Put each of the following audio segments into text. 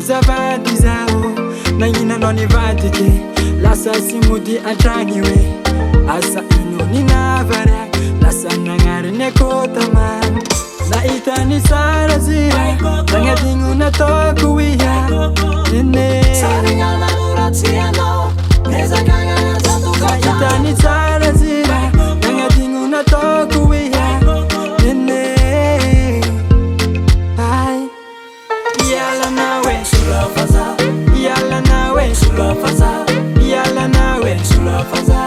Zavadi zao na ina noni vadike lasa simudi atrangiwe asa inoni navara lasa nangarine kotama na itani sara zira nangadingu na tokuwiya nene saringa muratiano neza kanga zatu na itani sara zira nangadingu na tokuwiya nene ai yala nawe yalla nawe sulafaza yalla nawe sulafaza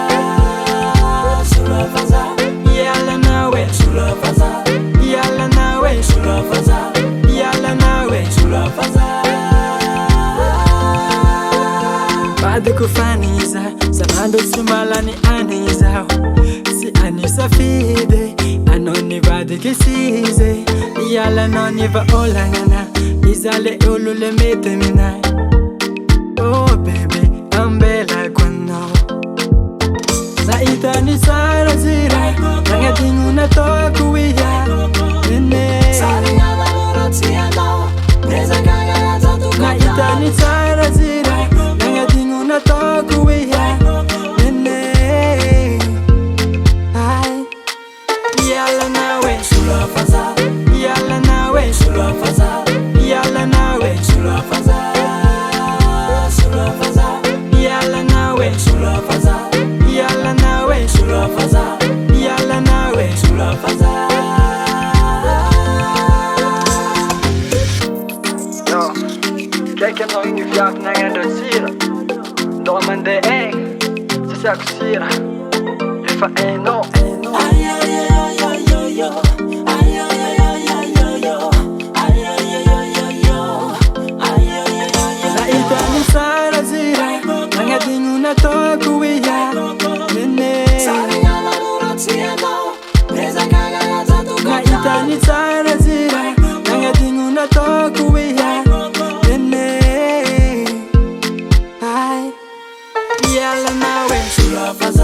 sulafaza yalla nawe sulafaza yalla nawe sulafaza yalla nawe sulafaza bado kufaniza samando sumalani aniza si anisa fide anoni bado kisize yalla noni va olangana izale ulule metemina. Oh baby, I'm bella quando na itani sara zira nangadingu na tokuwiya nene saringa muratiano neza kanga zatu na itani sara zira nangadingu na tokuwiya nene ai yalla nawe sulafaza yalla nawe sulafaza yalla nawe sulafaza sulafaza yalla nawe sulafaza yalla nawe sulafaza yalla nawe sulafaza ja kijk hem nog in je vijf naar de sieren door mijn de eng ze zegt sieren je van één no ay ay ay ay yo yo ay ay ay ay yo yo ay ay ay ay yo ay ay ay na itani sara zira nangadingu na tokuwiya nene saringa muratiano neza kanga zatu na itani sara zira nangadingu na tokuwiya nene ai yalla nawe sulafaza